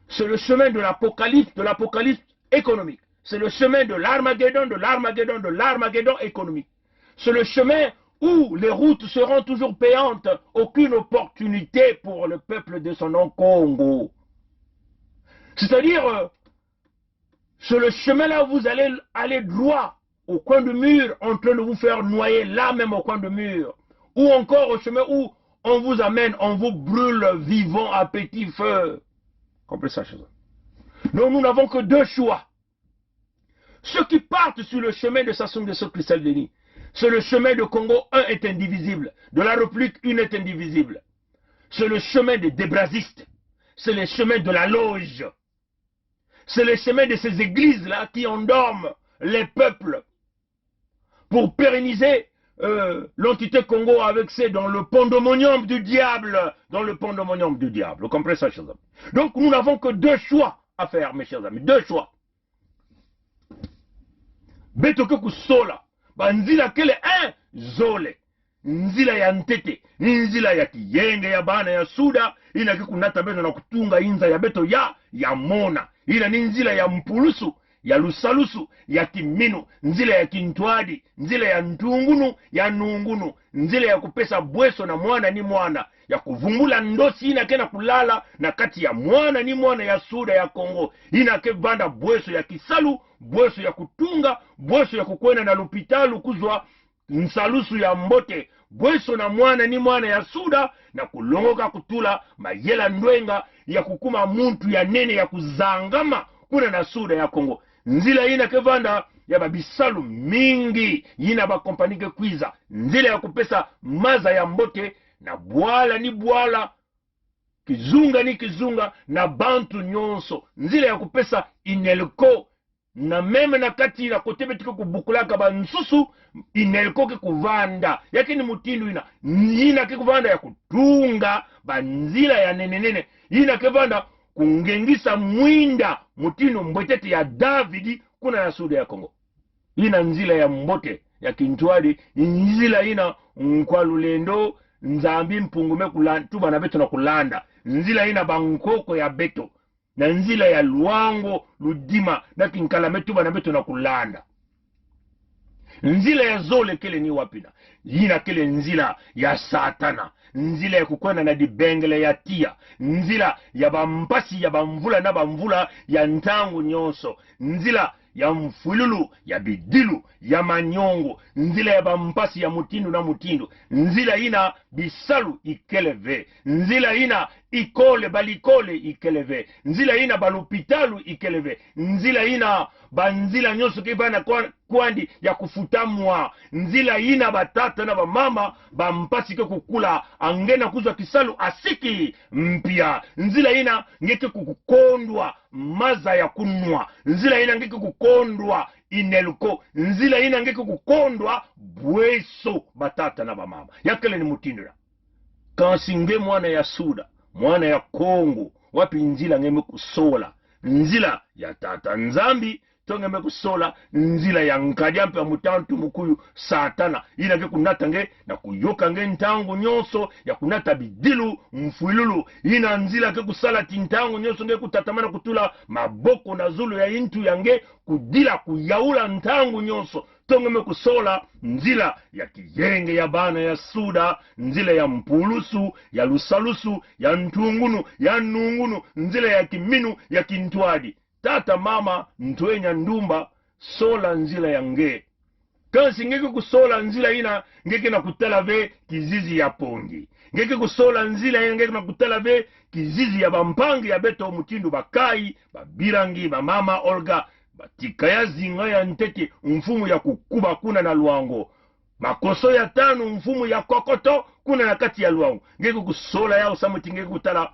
C'est le chemin de l'apocalypse économique. C'est le chemin de l'Armageddon, de l'Armageddon, de l'Armageddon économique. C'est le chemin où les routes seront toujours payantes, aucune opportunité pour le peuple de son nom Congo. C'est-à-dire, c'est le chemin-là où vous allez aller droit au coin du mur, en train de vous faire noyer là même au coin du mur. Ou encore au chemin où on vous amène, on vous brûle vivant à petit feu. Comprenez ça, chez eux. Donc nous n'avons que deux choix. Ceux qui partent sur le chemin de Sassou Nguesso Christelle Denis, c'est le chemin de Congo, un est indivisible. De la République, une est indivisible. C'est le chemin des débrasistes. C'est le chemin de la loge. C'est le chemin de ces églises-là qui endorment les peuples pour pérenniser l'entité Congo avec c'est dans le pandémonium du diable. Dans le pandémonium du diable. Vous comprenez ça, chers amis? Donc nous n'avons que deux choix à faire, mes chers amis. Deux choix. Betoke kusola. Banzila kele zole. Nzila ya ntete. Nzila ya kiyenge ya bana ya suda. Ina kikunata beto na kutunga inza ya beto ya mona. Ina nzila ya mpulusu. Ya lusalusu, ya kiminu, nzila ya kintwadi, nzila ya ntungunu, ya nungunu, nzila ya kupesa bweso na mwana ni mwana, ya kuvumbula ndosi ina kena kulala na kati ya mwana ni mwana ya suda ya Kongo, ina kebanda bweso ya kisalu, bweso ya kutunga, bweso ya kukwena na lupitalu kuzwa nsalusu ya mbote, bweso na mwana ni mwana ya suda, na kulongoka kutula mayela ndwenga ya kukuma muntu ya nene ya kuzangama kuna na suda ya Kongo. Nzila ina kevanda ya babisalu mingi yina bakompanike kwiza. Nzila ya kupesa maza ya mbote na bwala ni bwala, kizunga ni kizunga na bantu nyonso. Nzila ya kupesa inelko na meme na kati na kotebe tiko kubukulaka ba nsusu inelko ke kuvanda. Yaki ni mutindu ina ke kuvanda ya kutunga ba nzila ya nene ina kevanda kungengisa mwinda mutino mbwetete ya Davidi kuna ya suda ya Kongo. Ina nzila ya mbote ya kintwadi, nzila ina mkwalulendo, nzambi mpungume kulanda, tuba na beto na kulanda. Nzila ina bankoko ya beto, na nzila ya luango, ludima, na kinkalame tuba na beto na kulanda. nzila ya zole kele ni wapina yina kele nzila ya satana nzila ya kukwenda na dibengele ya tia nzila ya bampasi ya bamvula na bamvula ya ntangu nyonso nzila ya mfululu ya bidilu ya manyongo nzila ya bampasi ya mutindu na mutindu nzila ina bisalu ikeleve nzila ina ikole balikole ikeleve nzila ina balupitalu ikeleve nzila ina banzila nyonso kibana kwandi ya kufutamwa nzila ina batata na bamama bampasi ke kukula angena kuzwa kisalu asiki mpya nzila ina ngeke kukondwa maza ya kunwa nzila ina ngeke kukondwa ineluko nzila ina ngeke kukondwa bweso batata na bamama yakele ni mutindira kansinge mwana ya Suda mwana ya Kongo wapi nzila ngeme kusola nzila ya tata nzambi tongeme kusola nzila ya nkajampe ya mutantu mukuyu satana ina ke kunata nge na kuyoka nge ntangu nyonso ya kunata bidilu mfuilulu ina nzila ke kusala tintangu nyonso nge kutatamana kutula maboko na zulu ya intu yange kudila kuyaula ntangu nyonso tongeme kusola nzila ya kiyenge ya bana ya Suda nzila ya mpulusu ya lusalusu ya ntungunu ya nungunu nzila ya kiminu ya kintwadi tata mama ntwenya ndumba sola nzila ya nge kansi ngeke kusola nzila ina ngeke na kutala ve kizizi ya pongi ngeke kusola nzila ina ngeke na kutala ve kizizi ya bampangi ya beto mutindu bakai babirangi bamama Olga batika ya zinga ya ntete mfumu ya kukuba kuna na luango makoso ya tanu mfumu ya kokoto kuna na kati ya luango ngeke kusola ya usamuti ngeke kutala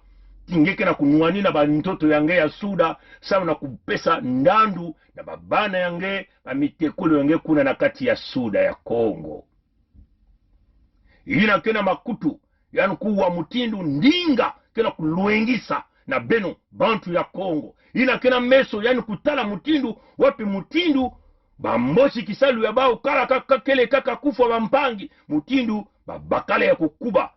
ngeke na kunuani na bantoto yange ya Suda sawa na kupesa ndandu na babana yange bamitekulu yange kuna na kati ya Suda ya Kongo ina kena makutu yani kuwa mutindu ndinga kena kuluengisa na beno bantu ya Kongo ina kena meso yani kutala mutindu wapi mutindu bamboshi kisalu ya bao kala kakele kaka kufwa bampangi mutindu babakale ya kukuba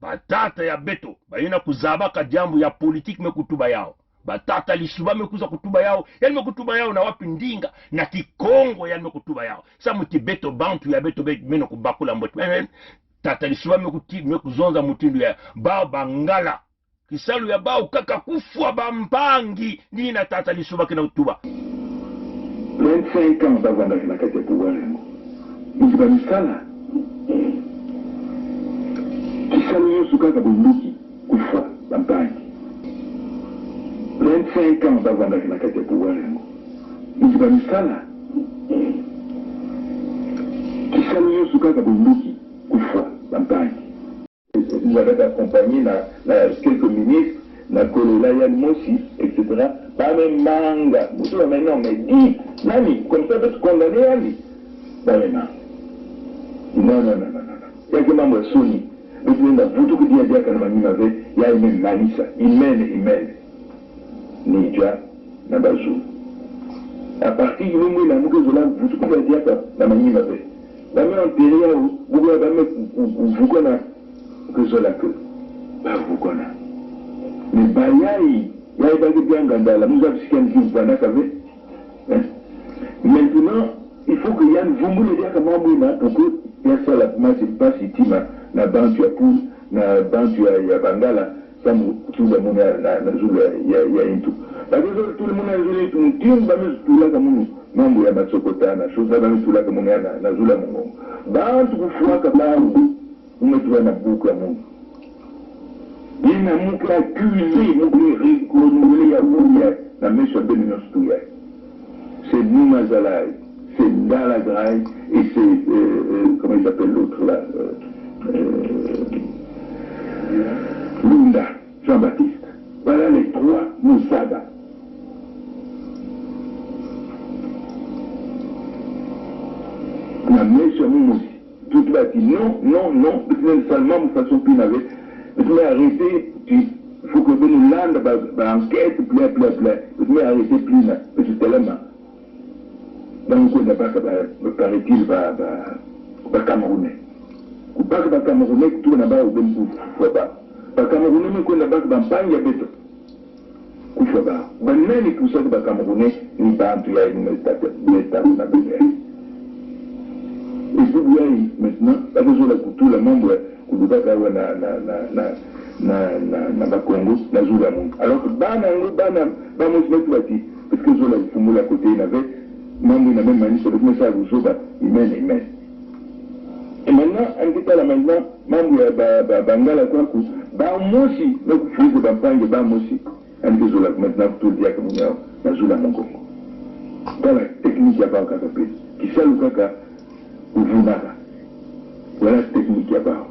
batata ya beto bayina kuzabaka jambo ya politiki mekutuba yao batata Lisuba mekuza kutuba yao yani mekutuba yao na wapi ndinga na Kikongo yani mekutuba yao sa mutibeto bantu ya beto meno kubakula mboti tata Lisuba mekuzonza mutindu ya bao bangala kisalu ya bao kaka kufwa bampangi nina tata Lisuba kina kutuba 25 ans bavanda kina kati ya pouvoir ikiba misala kisalu yosu kaka bunduki kufa bampangi 25 ans bavanda kina kati ya pouvoir ikiba misala kisalu yosu kaka bunduki kufa bampangi nous avons accompagné quelques ministres na Kolola Yann Mossi, etc. Pas même manga. Vous mais non, mais dis, Nani, comme ça, vous condamner Nani. Pas maintenant. Non. Il y a que membre Sony. Vous pouvez vous tout dire que Mani avait, il y a une Manissa. Il mène. Nidja, Nabazou. À partir du moment où il a mouké Zola, vous tout pouvez dire que Mani avait. La main en période, vous pouvez vous connaître que Zola que. Bah, vous connaissez. Mais Bayaï, il y a des gens qui nous avons dit maintenant, il faut que Yann vous me dire comment pour que il soit la masse pas si tima na bantu ya pou na bantu ya Bangala ça tout le monde na zulu ya intu parce que tout le monde a zulu tout tim ba mes tout là comme mambo ya matsokota na chose ba mes tout là comme na zulu mongo bantu kufuaka bangu umetuwa na buku ya Mungu il n'a pas accusé, la mission de l'Union. C'est Noumazalaï, c'est Dalagaï et c'est, comment il s'appelle l'autre là, Lunda, Jean-Baptiste. Voilà les trois Moussada. La mission Moussi. Tout va dire non, seulement de façon plus n'avait. Mais arrêter, il faut que nous landes, enquête, plein. Mais arrêter plus, parce que tellement. Donc, on n'a pas, paraît-il, Camerounais. Ou pas que Camerounais, tout n'a pas, ou bien, pas Camerounais, mais qu'on n'a pas, Bampagne, il y a béton. Kouchaba. Même les pousseurs de Camerounais, ils partent, il y a une état, on a besoin. Et pour lui, maintenant, la besoin de tout le membre, na Congo, na Zula Monde. Alors que Bana, parce que Zola, il faut mouler à côté, il avait, membre, il n'a même manif, avec ça, vous Zoba, il mène. Et maintenant, en tout cas, maintenant, membre, Bangala, quoi, moi aussi, donc, il faut que Bampangue, moi aussi, en tout cas, maintenant, tout le dia, comme on a, na Zula Monde. Voilà, technique, il n'y a pas encore capé. Qui sait le caca, ou vous n'avez. Voilà la technique, il n'y a pas.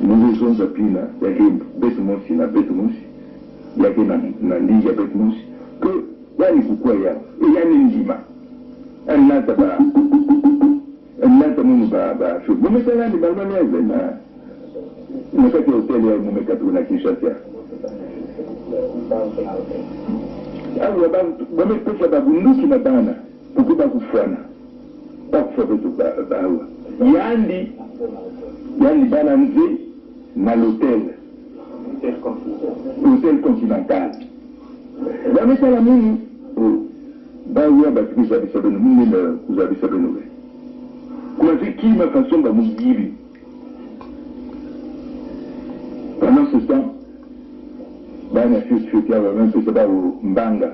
Nous sommes à Pina, il y a des bêtements, il y a des bêtements, il y a des bêtements, que il y a des pourquoi il y a, et il y a des ndima. Un nata ba, vous mettez là des balmanaises, vous mettez hôtel et vous mettez tout la Kinshasa. Ah, vous mettez ça ba bundu qui n'a pas, pourquoi pas vous faire pas pour faire tout ba. Yandi Bananzi dans l'hôtel continental. Dans le cas la même, vous avez sabé nous. Comment c'est qui ma façon de vous dire? Pendant ce temps, il y a un fils qui a même fait ça au Mbanga,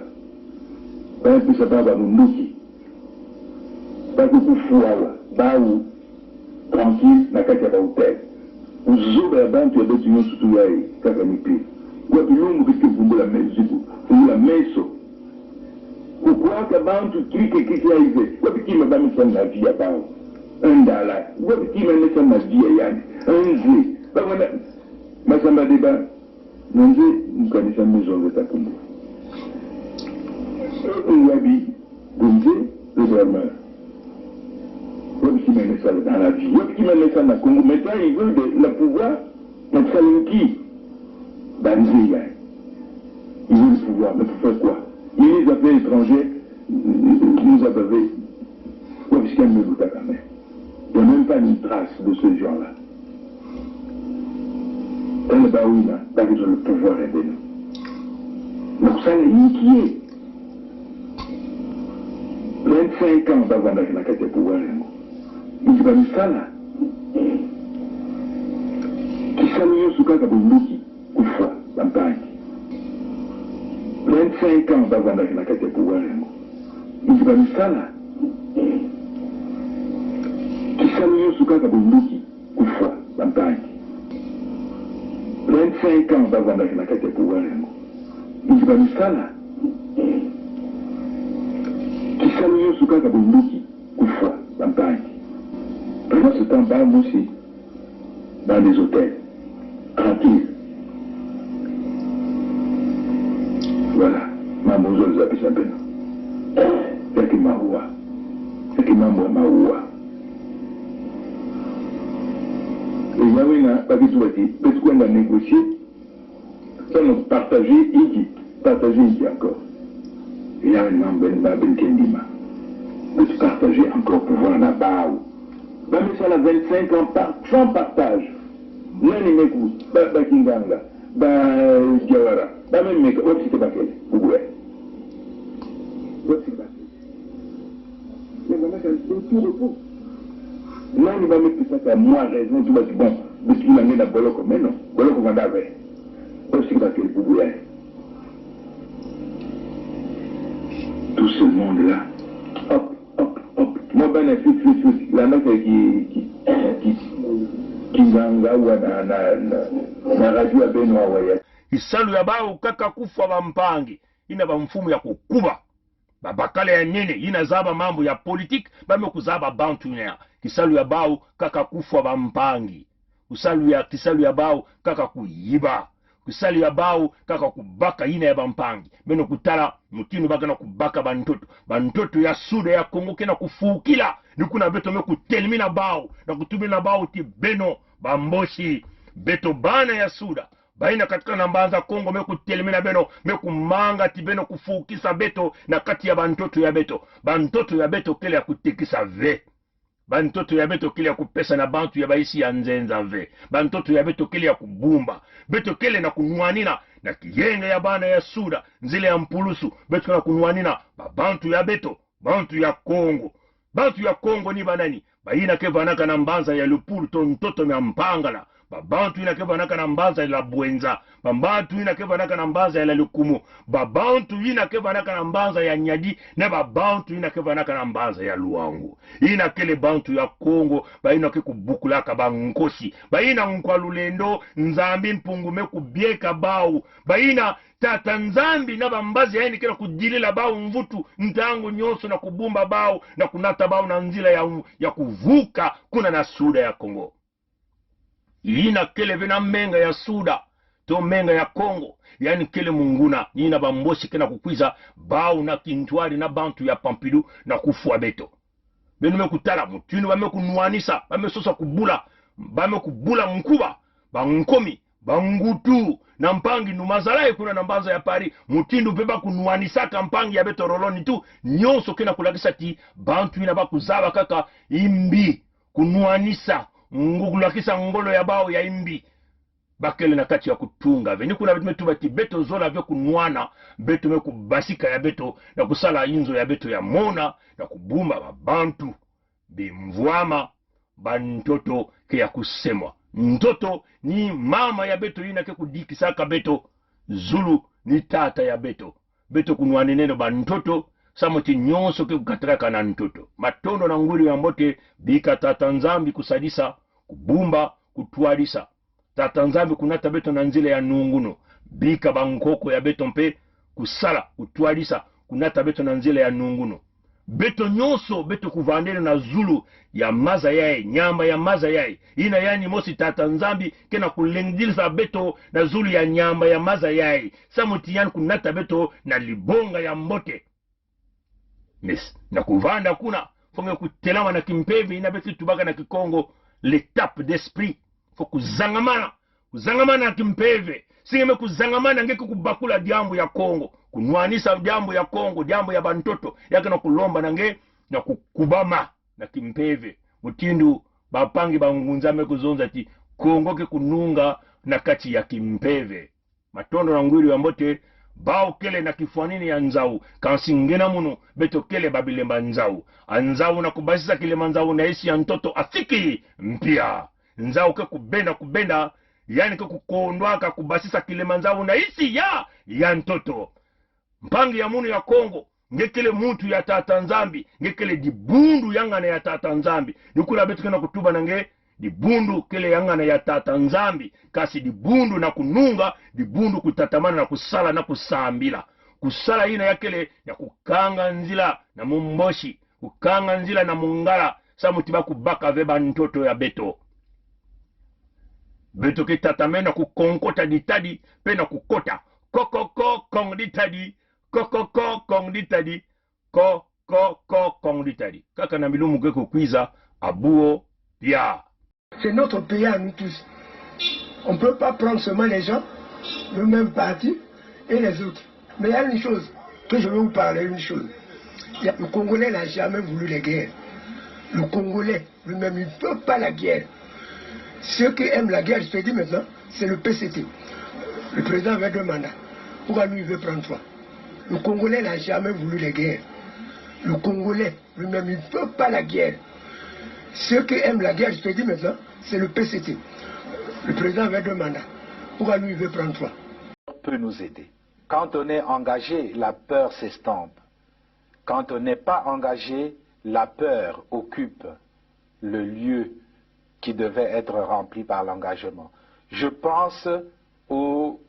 il y a un peu ça au Mbuki, il y a un peu Fouawa, tranquille, na kati ya hôtel. Uzoba ya bantu ya betu nyonso tu yai kaka mipi. Kwa bilungu biske fungula meso. Kukwaka bantu kiki ya hive. Kwa bikima bamisa na via bao. Ndala. Kwa bikima nesa na via yani. Nzi. Bamana masamba deba. Nzi mkanisa mizonge takumbu. Uwabi. Gunze. Leberma. Qui mène ça dans la vie, qui mène ça dans le Congo. Maintenant, il veut le pouvoir, donc ça qui Banzia. Il veut le pouvoir, mais pour faire quoi? Il les affaires étrangères, nous avons puisqu'il me doute quand même. Il n'y a même pas une trace de ce genre-là. Elle est oui, parce qu'ils ont le pouvoir aider nous. Donc ça est inquiet. 25 ans d'avant dans la pouvoir. Misala Kisaluyo Sukaka Bunduki Kufa Bampangi 25 ans d'avant la kati ya pouvoir yango Misala Kisaluyo Sukaka Bunduki Kufa Bampangi 25 ans d'avant la kati ya pouvoir yango Misala Kisaluyo Sukaka Bunduki Kufa Bampangi. Pendant ce temps, moi aussi, dans les hôtels, tranquille. Voilà, ma mozo les appelle ça bien. C'est que ma oua. C'est que ma oua. Et il y avait un papier tout bâti, parce qu'on a négocié, ça nous partager ici encore. Il y a un membre ben Kendima. De se partager encore pour voir la base. Même si elle a 25 ans sans partage, nani meku, Kinganga, Diawara, même mec, où c'est pas fait, où est c'est pas fait. Mais maman, c'est tout repos. Nani va mettre ça à moi raison, tout va dire bon, parce qu'il a mis la Boloko, mais non, Boloko va d'avoir. Où c'est pas fait, où est tout ce monde-là, hop. Moi, ben, la mec qui nganga ou na radio ya Benoît Waya. Isalu ya bao kaka kufa Bampangi ina ba mfumu ya kukuba babakale ya nene ina zaba mambo ya politik bame kuzaba bantu nya. Kisalu ya bao kaka kufa Bampangi. Kisalu ya bao kaka kuyiba. Kisalu ya bao kaka kubaka ina ya Bampangi. Beno kutala mutinu baka na kubaka bantoto ya suda ya Kongo kena kufukila. Nikuna beto me kutelimina bao na kutumina bao ti Beno Bamboshi beto bana ya suda. Baina katika nambanza Kongo me kutelimina Beno me kumanga ti Beno kufukisa beto na kati ya bantoto ya beto. Bantoto ya beto kele ya kutekisa ve. Bantoto ya beto kile ya kupesa na bantu ya baisi ya nzenza ve. Bantoto ya beto kile ya kubumba. Beto kile na kunuanina na kiyenge ya bana ya suda. Nzile ya mpulusu. Beto na kunuanina bantu ya beto. Bantu ya Kongo. bantu ya Kongo ni banani baina ke vanaka na mbanza ya Lupulu to mtoto mya Mpangala babantu ina ke vanaka na mbanza ya Bwenza babantu ina ke vanaka na mbanza ya Lukumu babantu ina ke vanaka na mbanza ya Nyadi na babantu ina ke vanaka na mbanza ya Luangu ina kele bantu ya Kongo baina ke kubukulaka bankosi baina nkwalulendo nzambi mpungume kubieka bau baina tata nzambi na bambazi yaini kena kujilila bao mvutu ntangu nyoso na kubumba bao na kunata bao na nzila ya kuvuka kuna na Suda ya Kongo ina kele vina menga ya Suda to menga ya Kongo yani kele munguna ina bamboshi kena kukwiza bao na Kintwari na bantu ya Pampidu na Kufua Beto benu mekutala mutinu bame kunuanisa bame sosa kubula bame kubula mkuba bankomi bangutu na mpangi numazalaye kuna na mbanza ya Pari mutindu beba kunuanisaka mpangi ya Beto Roloni tu nyonso kena kulakisa ti bantu ina bakuzaba kaka imbi kunuanisa ngulakisa ngolo ya bao ya imbi bakele na kati ya kutunga veni kuna vitu metu bati Beto zola vyo kunuana Beto meku basika ya Beto na kusala inzo ya Beto ya Mona na kubumba babantu bimvwama bantoto ke ya kusemwa mtoto ni mama ya Beto ina ke kudikisaka Beto Zulu ni tata ya Beto Beto kunuani neno bantoto samoti nyonso ke kukatraka na ntoto matondo na nguli ya mbote bika tata nzambi kusadisa kubumba kutuarisa tata nzambi kunata Beto na nzile ya nunguno bika bankoko ya Beto mpe kusala kutuarisa kunata Beto na nzile ya nunguno Beto nyonso Beto kuvandele na Zulu ya maza yae nyamba ya maza yae ina yani mosi tata nzambi kena kulengdilisa Beto na Zulu ya nyamba ya maza yae samuti yani kunata Beto na libonga ya mbote mes na kuvanda kuna fonge kutelama na kimpevi ina Beto tubaka na Kikongo l'étape d'esprit fo kuzangamana na kimpeve singeme kuzangamana ngeke kubakula diambo ya Kongo kunwanisa diambo ya Kongo diambo ya bantoto yake na kulomba nange na kukubama na kimpeve mutindu bapangi bangunzame kuzonza ti Kongo ke kununga na kati ya kimpeve matondo na ngwiri ya mbote bao kele na kifuanini ya nzau kansingena muno Beto kele babilemba nzau anzau na kubasisa kile manzau na isi ya ntoto asiki mpia nzau ke kubenda yani ke kukondwaka kubasisa kile manzau na isi ya ntoto mpangi ya munu ya Kongo ngekele muntu ya tata nzambi ngekele dibundu yangana ya tata nzambi nikula Beto kena kutuba nange dibundu kele yangana ya tata nzambi kasi dibundu na kununga dibundu kutatamana na kusala na kusambila kusala ina yakele ya kukanga nzila na mumboshi kukanga nzila na mungala samutiba kubaka veba ntoto ya Beto Beto ke tatamena kukonkota ditadi pena kukota kokoko kong ditadi kokoko kong ditadi kokoko kong ditadi kaka na milumu ke kukwiza abuo ya. C'est notre pays à nous tous. On ne peut pas prendre seulement les gens, le même parti et les autres. Mais il y a une chose que je veux vous parler, une chose. Le Congolais n'a jamais voulu la guerre. Le Congolais lui-même, il ne peut pas la guerre. Ceux qui aiment la guerre, je te dis maintenant, c'est le PCT. Le président avait 2 mandats. Pourquoi lui, il veut prendre 3? Le Congolais n'a jamais voulu la guerre. Le Congolais lui-même, il ne peut pas la guerre. Ceux qui aiment la guerre, je te dis maintenant, c'est le PCT. Le président avait 2 mandats. Pourquoi lui, il veut prendre 3? Peut nous aider. Quand on est engagé, la peur s'estompe. Quand on n'est pas engagé, la peur occupe le lieu qui devait être rempli par l'engagement. Je pense aux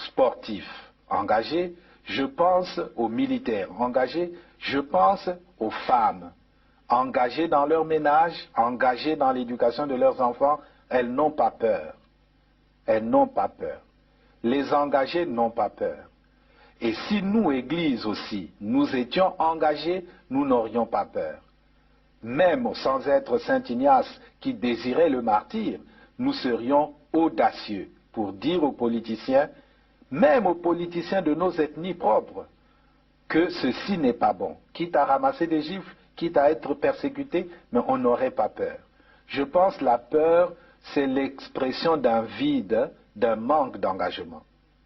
sportifs engagés, je pense aux militaires engagés, je pense aux femmes engagées dans leur ménage, engagées dans l'éducation de leurs enfants. Elles n'ont pas peur. Elles n'ont pas peur. Les engagés n'ont pas peur. Et si nous, Église aussi, nous étions engagés, nous n'aurions pas peur. Même sans être Saint Ignace qui désirait le martyre, nous serions audacieux pour dire aux politiciens, même aux politiciens de nos ethnies propres, que ceci n'est pas bon. Quitte à ramasser des gifles, quitte à être persécuté, mais on n'aurait pas peur. Je pense que la peur, c'est l'expression d'un vide, d'un manque d'engagement.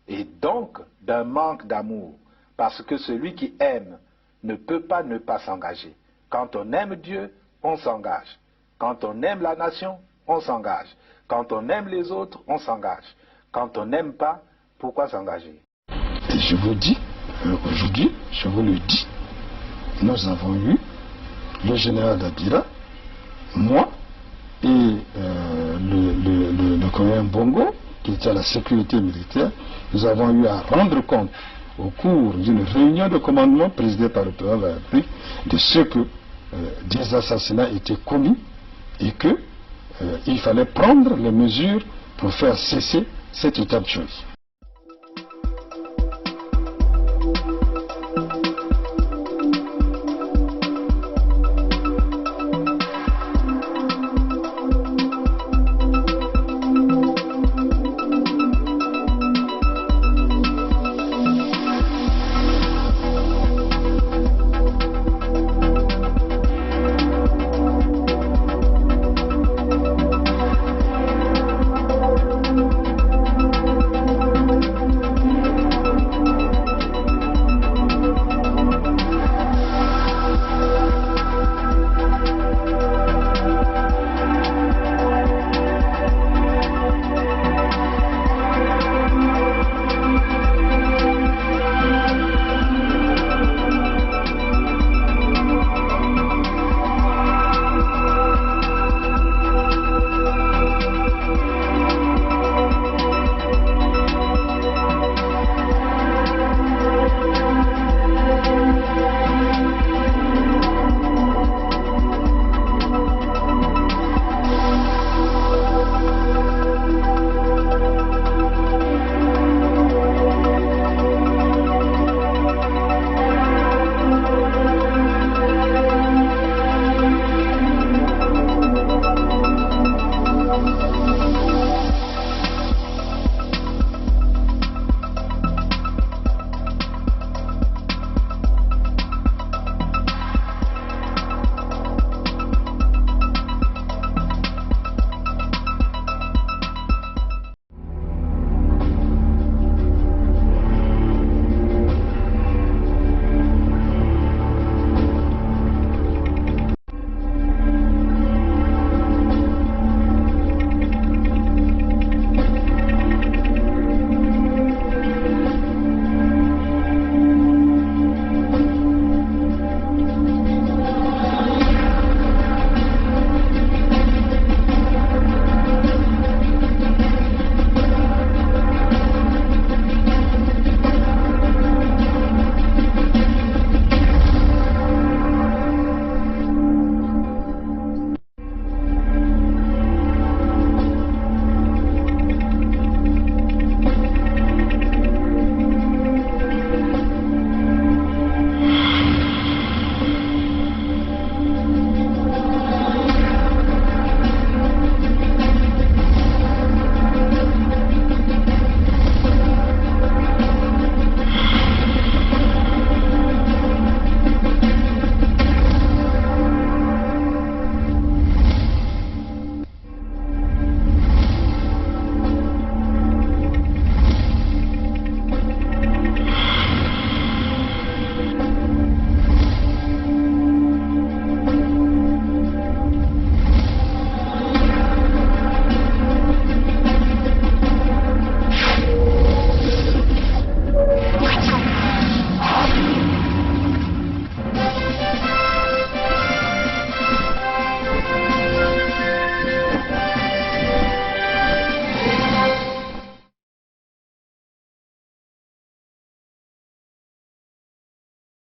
Et donc, d'un manque d'amour. Parce que celui qui aime ne peut pas ne pas s'engager. Quand on aime Dieu, on s'engage. Quand on aime la nation, on s'engage. Quand on aime les autres, on s'engage. Quand on n'aime pas, pourquoi s'engager? Et je vous dis, aujourd'hui, je vous le dis, nous avons eu le général Dabira, moi et le colonel Bongo, qui était à la sécurité militaire. Nous avons eu à rendre compte au cours d'une réunion de commandement présidée par le président de la République de ce que des assassinats étaient commis et que il fallait prendre les mesures pour faire cesser cet état de choses.